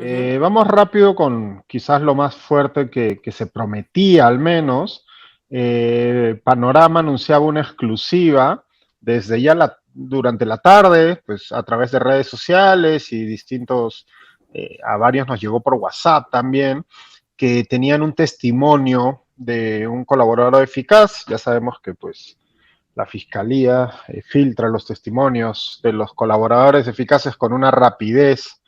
Ujú. Vamos rápido con quizás lo más fuerte que se prometía al menos. Panorama anunciaba una exclusiva desde ya durante la tarde, pues a través de redes sociales y a varios nos llegó por WhatsApp también, que tenían un testimonio de un colaborador eficaz. Ya sabemos que pues la fiscalía filtra los testimonios de los colaboradores eficaces con una rapidez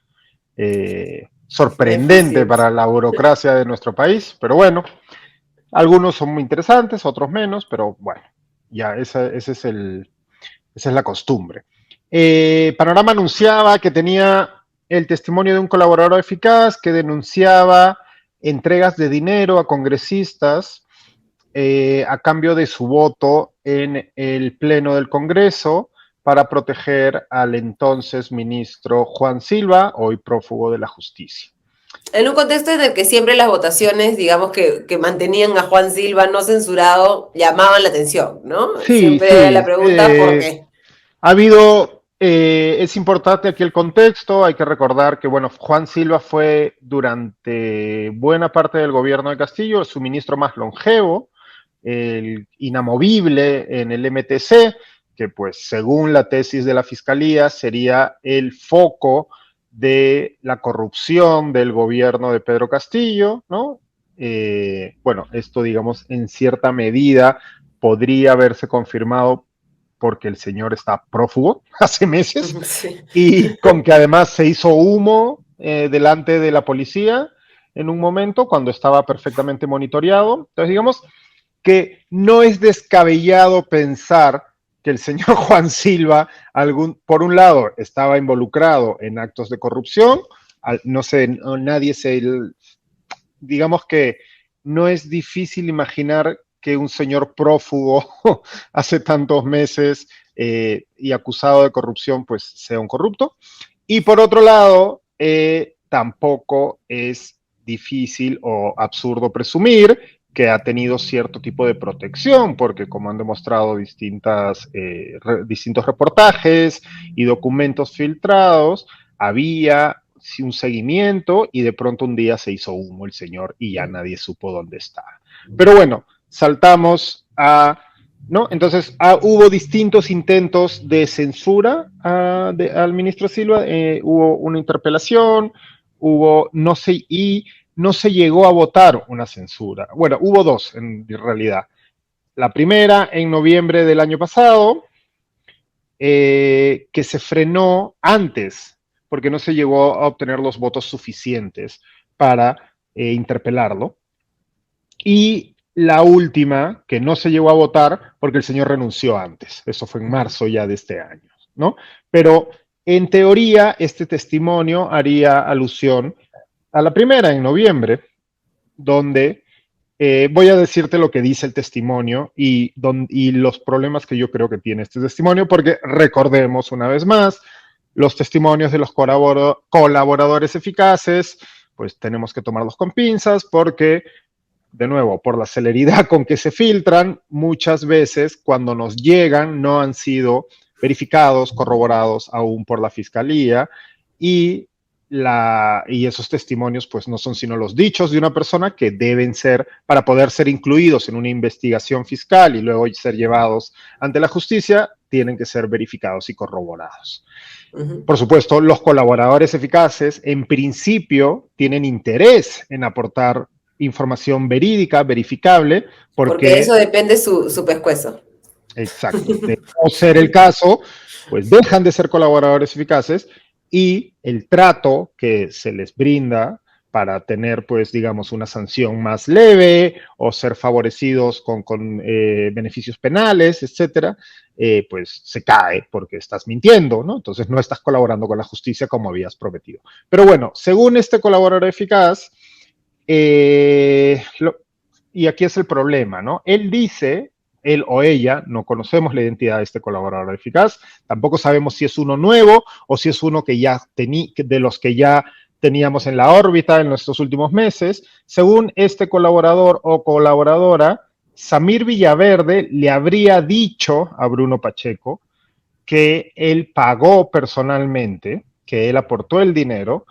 sorprendente Eficiente. para la burocracia de nuestro país, pero bueno, algunos son muy interesantes, otros menos, pero bueno, ya esa es la costumbre. Panorama anunciaba que tenía el testimonio de un colaborador eficaz que denunciaba entregas de dinero a congresistas a cambio de su voto en el Pleno del Congreso para proteger al entonces ministro Juan Silva, hoy prófugo de la justicia. En un contexto en el que siempre las votaciones, digamos, que mantenían a Juan Silva no censurado, llamaban la atención, ¿no? Sí, Siempre era la sí. pregunta, ¿por qué? Ha habido, es importante aquí el contexto, hay que recordar que, bueno, Juan Silva fue durante buena parte del gobierno de Castillo su ministro más longevo, el inamovible en el MTC, que pues según la tesis de la Fiscalía sería el foco de la corrupción del gobierno de Pedro Castillo, ¿no? Bueno, esto digamos en cierta medida podría haberse confirmado porque el señor está prófugo hace meses Sí. y con que además se hizo humo delante de la policía en un momento cuando estaba perfectamente monitoreado. Entonces, digamos que no es descabellado pensar que el señor Juan Silva, por un lado, estaba involucrado en actos de corrupción, no sé, nadie se, digamos que no es difícil imaginar que un señor prófugo hace tantos meses y acusado de corrupción, pues sea un corrupto. Y por otro lado, tampoco es difícil o absurdo presumir que ha tenido cierto tipo de protección, porque como han demostrado distintos reportajes y documentos filtrados, había un seguimiento y de pronto un día se hizo humo el señor y ya nadie supo dónde estaba. Pero bueno, saltamos a ¿no? Entonces hubo distintos intentos de censura al ministro Silva, hubo una interpelación, no sé, y no se llegó a votar una censura. Bueno, hubo dos en realidad. La primera en noviembre del año pasado, que se frenó antes, porque no se llegó a obtener los votos suficientes para interpelarlo. Y la última, que no se llegó a votar porque el señor renunció antes. Eso fue en marzo ya de este año, ¿no? Pero en teoría, este testimonio haría alusión a la primera, en noviembre, donde voy a decirte lo que dice el testimonio y los problemas que yo creo que tiene este testimonio, porque recordemos una vez más, los testimonios de los colaboradores eficaces, pues tenemos que tomarlos con pinzas porque de nuevo, por la celeridad con que se filtran, muchas veces cuando nos llegan no han sido verificados, corroborados aún por la fiscalía y, y esos testimonios pues no son sino los dichos de una persona que deben ser, para poder ser incluidos en una investigación fiscal y luego ser llevados ante la justicia, tienen que ser verificados y corroborados. Ujú. Por supuesto, los colaboradores eficaces en principio tienen interés en aportar información verídica, verificable, Porque de eso porque, depende su pescuezo. exacto, de no ser el caso, pues dejan de ser colaboradores eficaces y el trato que se les brinda para tener, pues, digamos, una sanción más leve o ser favorecidos con beneficios penales, etcétera, pues se cae porque estás mintiendo, ¿no? Entonces no estás colaborando con la justicia como habías prometido. Pero bueno, según este colaborador eficaz, eh, lo, y aquí es el problema, ¿no? Él dice, él o ella, no conocemos la identidad de este colaborador eficaz, tampoco sabemos si es uno nuevo o si es uno que ya de los que ya teníamos en la órbita en nuestros últimos meses. Según este colaborador o colaboradora, Samir Villaverde le habría dicho a Bruno Pacheco que él pagó personalmente, que él aportó el dinero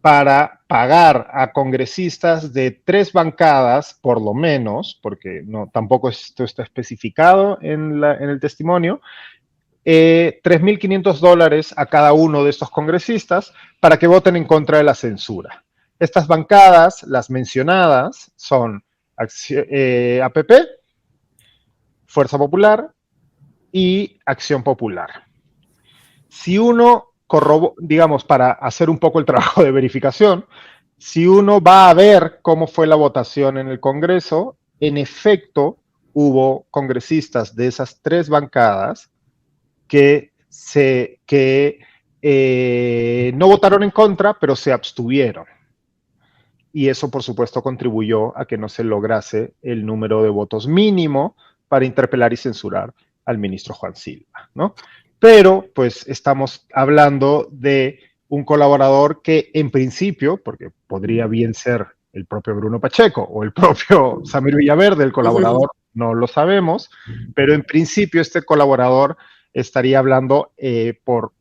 para pagar a congresistas de 3 bancadas, por lo menos, porque no, tampoco esto está especificado en el testimonio, $3.500 a cada uno de estos congresistas para que voten en contra de la censura. Estas bancadas, las mencionadas, son APP, Fuerza Popular y Acción Popular. Si uno, digamos, para hacer un poco el trabajo de verificación, si uno va a ver cómo fue la votación en el Congreso, en efecto, hubo congresistas de esas 3 bancadas que no votaron en contra, pero se abstuvieron. Y eso, por supuesto, contribuyó a que no se lograse el número de votos mínimo para interpelar y censurar al ministro Juan Silva, ¿no? Pero, pues, estamos hablando de un colaborador que, en principio, porque podría bien ser el propio Bruno Pacheco o el propio Samir Villaverde, el colaborador, no lo sabemos, pero en principio este colaborador estaría hablando por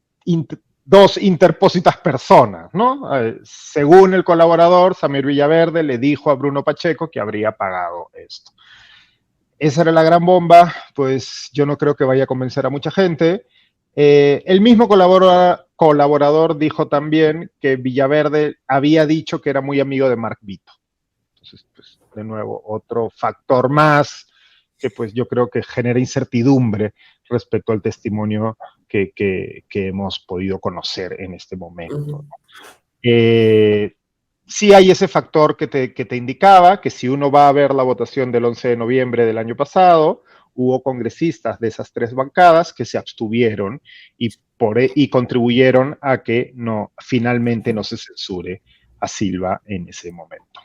2 interpósitas personas, ¿no? Según el colaborador, Samir Villaverde le dijo a Bruno Pacheco que habría pagado esto. Esa era la gran bomba, pues yo no creo que vaya a convencer a mucha gente. El mismo colaborador dijo también que Villaverde había dicho que era muy amigo de Mark Vito. Entonces, pues, de nuevo, otro factor más que pues yo creo que genera incertidumbre respecto al testimonio que hemos podido conocer en este momento. Sí hay ese factor que te indicaba, que si uno va a ver la votación del 11 de noviembre del año pasado, hubo congresistas de esas 3 bancadas que se abstuvieron y contribuyeron a que finalmente no se censure a Silva en ese momento.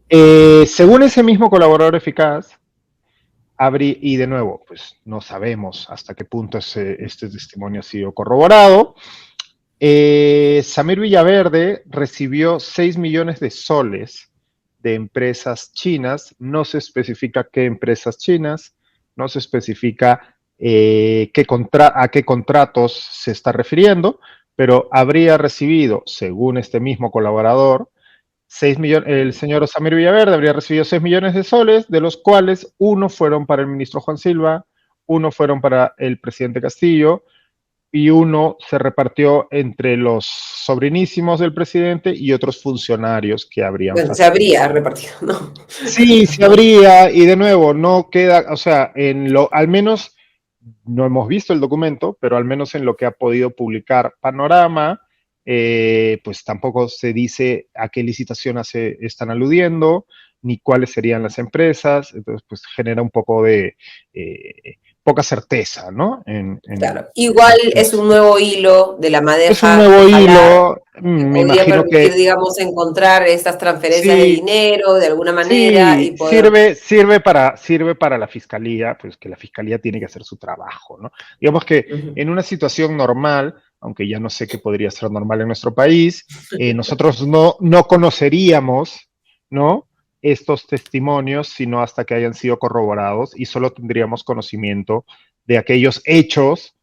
Según ese mismo colaborador eficaz, y de nuevo, pues no sabemos hasta qué punto este testimonio ha sido corroborado, Samir Villaverde recibió 6 millones de soles de empresas chinas, no se especifica qué empresas chinas, no se especifica a qué contratos se está refiriendo, pero habría recibido, según este mismo colaborador, 6 millones, el señor Samir Villaverde habría recibido 6 millones de soles, de los cuales 1 fueron para el ministro Juan Silva, 1 fueron para el presidente Castillo, y 1 se repartió entre los sobrinísimos del presidente y otros funcionarios que habrían... Bueno, se habría repartido, ¿no? Sí, se habría, y de nuevo, no queda, o sea, al menos, no hemos visto el documento, pero al menos en lo que ha podido publicar Panorama, pues tampoco se dice a qué licitación están aludiendo, ni cuáles serían las empresas, entonces pues genera un poco de poca certeza, ¿no? Claro, igual es un nuevo hilo de la madeja. Es un nuevo hilo, me imagino permitir, digamos, encontrar estas transferencias de dinero de alguna manera. Sí, y poder... sirve para la fiscalía, pues que la fiscalía tiene que hacer su trabajo, ¿no? Digamos que en una situación normal, aunque ya no sé qué podría ser normal en nuestro país, nosotros no conoceríamos, ¿no?, estos testimonios, sino hasta que hayan sido corroborados y solo tendríamos conocimiento de aquellos hechos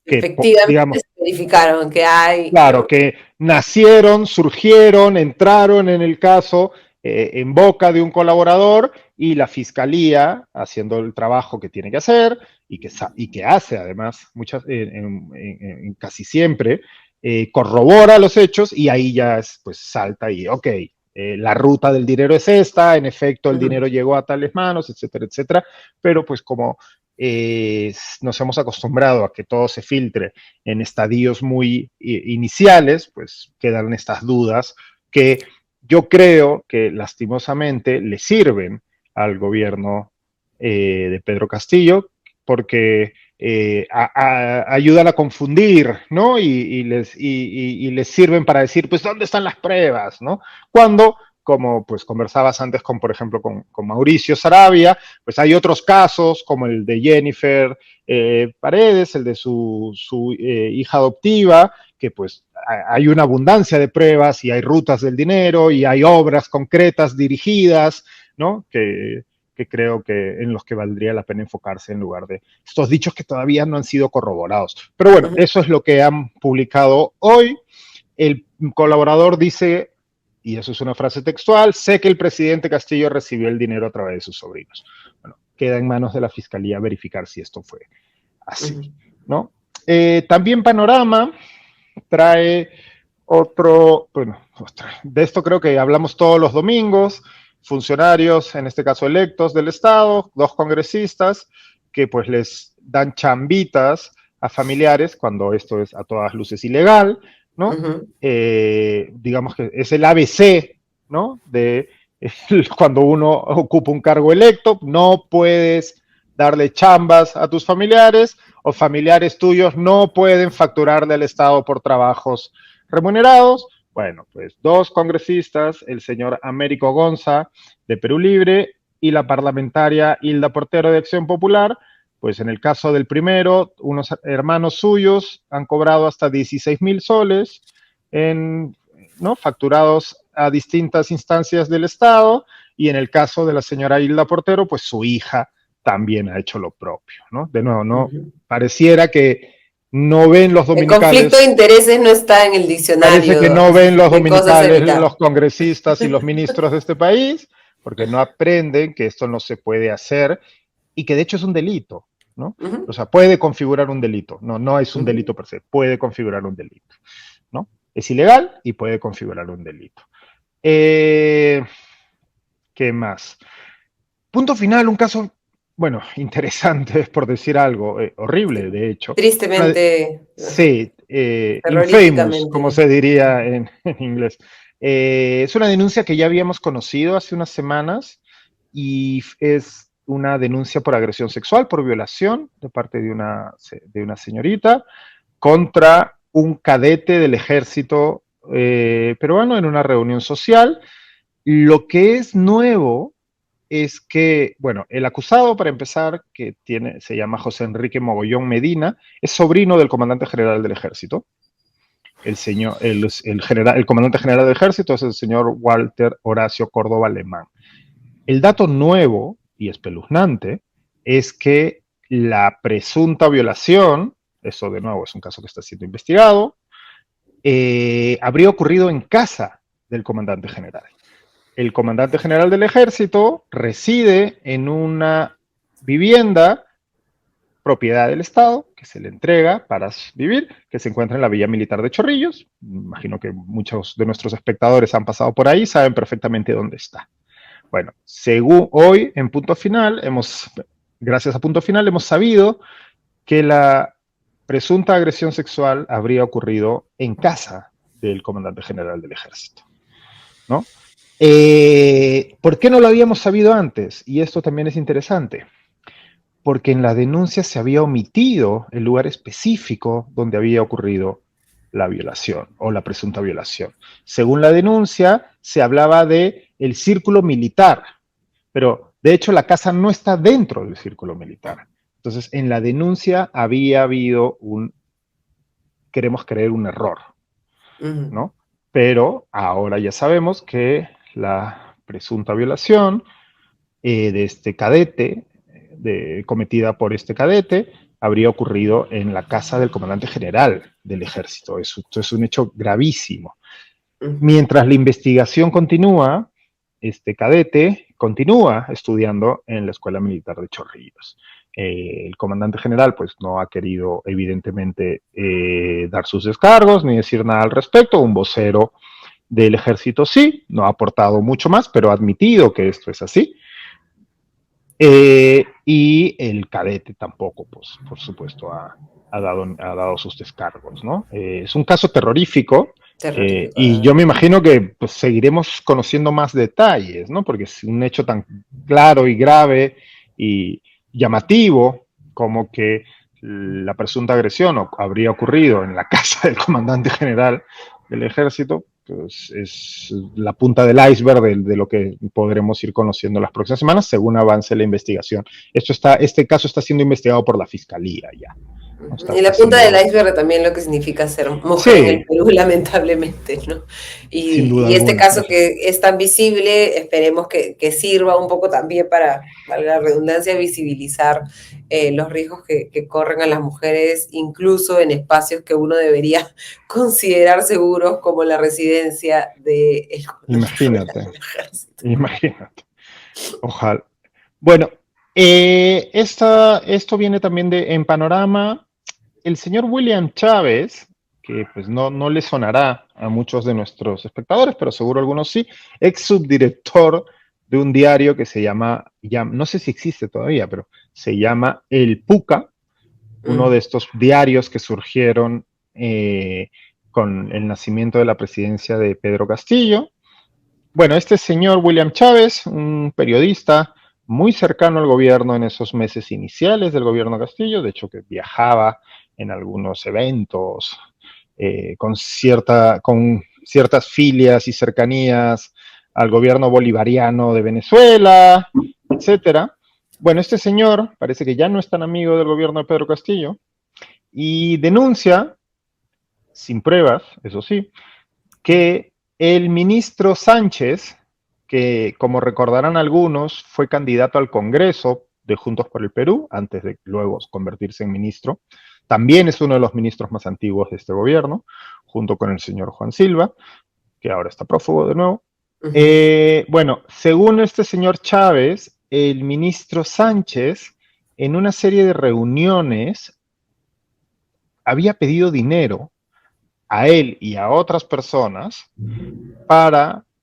que, efectivamente, digamos, se verificaron que hay... Claro, que nacieron, surgieron, entraron en el caso en boca de un colaborador y la fiscalía, haciendo el trabajo que tiene que hacer y que hace además casi siempre, corrobora los hechos y ahí ya pues salta y, ok, la ruta del dinero es esta, en efecto el dinero llegó a tales manos, etcétera, etcétera, pero pues como nos hemos acostumbrado a que todo se filtre en estadios muy iniciales, pues quedan estas dudas que yo creo que lastimosamente le sirven al gobierno de Pedro Castillo, porque ayudan a confundir, ¿no? Y les sirven para decir, pues, ¿dónde están las pruebas, no? Cuando, como pues conversabas antes con, por ejemplo, con Mauricio Sarabia, pues hay otros casos como el de Jennifer Paredes, el de su hija adoptiva, que pues hay una abundancia de pruebas y hay rutas del dinero y hay obras concretas dirigidas, ¿no? Que creo que en los que valdría la pena enfocarse en lugar de estos dichos que todavía no han sido corroborados. Pero bueno, eso es lo que han publicado hoy. el colaborador dice, y eso es una frase textual, sé que el presidente Castillo recibió el dinero a través de sus sobrinos. Bueno, queda en manos de la fiscalía verificar si esto fue así, ¿no? También Panorama trae de esto creo que hablamos todos los domingos, funcionarios, en este caso electos del Estado, 2 congresistas, que pues les dan chambitas a familiares cuando esto es a todas luces ilegal, ¿no? Digamos que es el ABC, ¿no? De cuando uno ocupa un cargo electo, no puedes darle chambas a tus familiares o familiares tuyos no pueden facturarle al Estado por trabajos remunerados. Bueno, pues 2 congresistas, el señor Américo Gonza de Perú Libre y la parlamentaria Hilda Portero de Acción Popular, pues en el caso del primero, unos hermanos suyos han cobrado hasta 16,000 soles, ¿no? Facturados a distintas instancias del Estado, y en el caso de la señora Hilda Portero, pues su hija también ha hecho lo propio, ¿no? De nuevo, no pareciera que no ven los dominicales. El conflicto de intereses no está en el diccionario. Parece que no ven los dominicales, los congresistas y los ministros de este país, porque no aprenden que esto no se puede hacer y que de hecho es un delito, ¿no? O sea, puede configurar un delito. No es un delito per se, puede configurar un delito, ¿no? Es ilegal y puede configurar un delito. ¿Qué más? Punto final, un caso, bueno, interesante, por decir algo, horrible, de hecho. Tristemente. Sí, infamous, como se diría en inglés. Es una denuncia que ya habíamos conocido hace unas semanas y es una denuncia por agresión sexual, por violación de parte de una señorita contra un cadete del ejército peruano en una reunión social. Lo que es nuevo es que, bueno, el acusado, para empezar, que se llama José Enrique Mogollón Medina, es sobrino del comandante general del ejército. El comandante general del ejército es el señor Walter Horacio Córdoba Alemán. El dato nuevo y espeluznante es que la presunta violación, eso de nuevo es un caso que está siendo investigado, habría ocurrido en casa del comandante general. El comandante general del ejército reside en una vivienda propiedad del Estado que se le entrega para vivir, que se encuentra en la Villa Militar de Chorrillos. Imagino que muchos de nuestros espectadores han pasado por ahí, saben perfectamente dónde está. Bueno, según hoy en Punto Final, gracias a Punto Final, hemos sabido que la presunta agresión sexual habría ocurrido en casa del comandante general del ejército, ¿no? ¿Por qué no lo habíamos sabido antes? Y esto también es interesante. Porque en la denuncia se había omitido el lugar específico donde había ocurrido la violación o la presunta violación. Según la denuncia, se hablaba de el círculo militar, pero de hecho la casa no está dentro del círculo militar. Entonces, en la denuncia había habido queremos creer, un error, ¿no? Pero ahora ya sabemos que la presunta violación de este cadete, cometida por este cadete, habría ocurrido en la casa del comandante general del ejército. Esto es un hecho gravísimo. Mientras la investigación continúa, este cadete continúa estudiando en la Escuela Militar de Chorrillos. El comandante general pues no ha querido evidentemente dar sus descargos ni decir nada al respecto. Un vocero del ejército sí, no ha aportado mucho más, pero ha admitido que esto es así. Y el cadete tampoco, pues, por supuesto, ha dado sus descargos, ¿no? Es un caso terrorífico, y yo me imagino que pues, seguiremos conociendo más detalles, ¿no? Porque es un hecho tan claro y grave y llamativo como que la presunta agresión habría ocurrido en la casa del comandante general del ejército, pues es la punta del iceberg de lo que podremos ir conociendo las próximas semanas según avance la investigación. Este caso está siendo investigado por la fiscalía ya. Y la punta del iceberg también lo que significa ser mujer en el Perú, lamentablemente, ¿no? Y este caso que es tan visible, esperemos que sirva un poco también para, valga la redundancia, visibilizar los riesgos que corren a las mujeres, incluso en espacios que uno debería considerar seguros, como la residencia del Imagínate, ejército. imagínate. Ojalá. Bueno, esto viene también en Panorama. El señor William Chávez, que pues no le sonará a muchos de nuestros espectadores, pero seguro algunos sí, ex subdirector de un diario que se llama, ya, no sé si existe todavía, pero se llama El Puca, uno de estos diarios que surgieron con el nacimiento de la presidencia de Pedro Castillo. Bueno, este señor William Chávez, un periodista muy cercano al gobierno en esos meses iniciales del gobierno Castillo, de hecho que viajaba en algunos eventos con ciertas filias y cercanías al gobierno bolivariano de Venezuela, etcétera. Bueno, este señor parece que ya no es tan amigo del gobierno de Pedro Castillo y denuncia, sin pruebas, eso sí, que el ministro Sánchez, que como recordarán algunos, fue candidato al Congreso de Juntos por el Perú, antes de luego convertirse en ministro, también es uno de los ministros más antiguos de este gobierno, junto con el señor Juan Silva, que ahora está prófugo de nuevo. Bueno, según este señor Chávez, el ministro Sánchez, en una serie de reuniones, había pedido dinero a él y a otras personas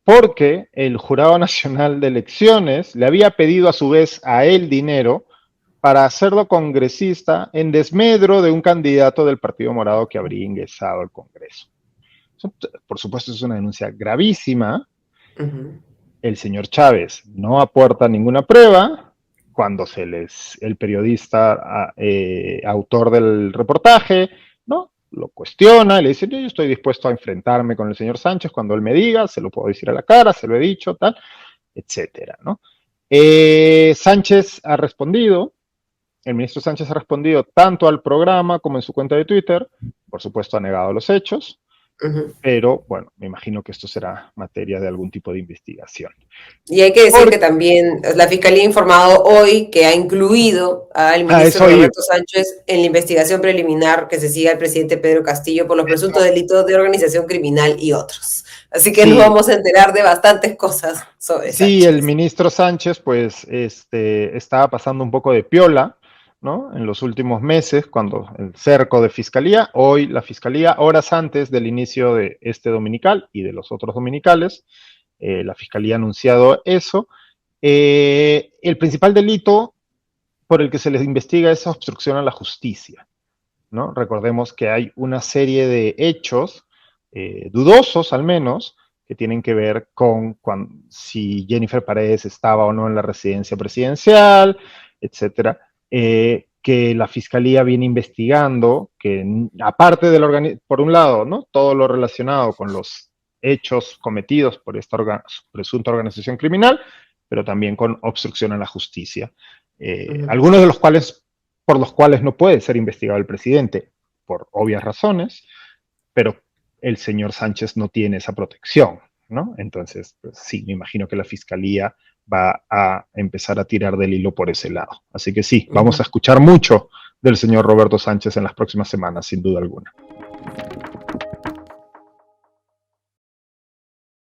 porque el Jurado Nacional de Elecciones le había pedido a su vez a él dinero para hacerlo congresista en desmedro de un candidato del Partido Morado que habría ingresado al Congreso. Eso, por supuesto, es una denuncia gravísima. El señor Chávez no aporta ninguna prueba. Cuando el periodista autor del reportaje, ¿no?, lo cuestiona, le dice, yo estoy dispuesto a enfrentarme con el señor Sánchez cuando él me diga, se lo puedo decir a la cara, se lo he dicho, tal, etcétera, ¿no? Sánchez ha respondido, el ministro Sánchez ha respondido tanto al programa como en su cuenta de Twitter, por supuesto ha negado los hechos, pero bueno, me imagino que esto será materia de algún tipo de investigación. Y hay que decir que también la Fiscalía ha informado hoy que ha incluido al ministro Roberto Sánchez en la investigación preliminar que se sigue al presidente Pedro Castillo por los presuntos delitos de organización criminal y otros. Así que nos vamos a enterar de bastantes cosas sobre Sánchez. Sí, el ministro Sánchez pues estaba pasando un poco de piola, ¿no?, en los últimos meses, cuando el cerco de Fiscalía, hoy la Fiscalía, horas antes del inicio de este dominical y de los otros dominicales, la Fiscalía ha anunciado eso. El principal delito por el que se les investiga es obstrucción a la justicia, ¿no? Recordemos que hay una serie de hechos, dudosos al menos, que tienen que ver con si Jennifer Paredes estaba o no en la residencia presidencial, etcétera, que la Fiscalía viene investigando, que aparte del por un lado, ¿no?, todo lo relacionado con los hechos cometidos por esta presunta organización criminal, pero también con obstrucción a la justicia. Algunos de los cuales, por los cuales no puede ser investigado el presidente, por obvias razones, pero el señor Sánchez no tiene esa protección, ¿no? Entonces, pues, sí, me imagino que la Fiscalía va a empezar a tirar del hilo por ese lado. Así que sí, vamos a escuchar mucho del señor Roberto Sánchez en las próximas semanas, sin duda alguna.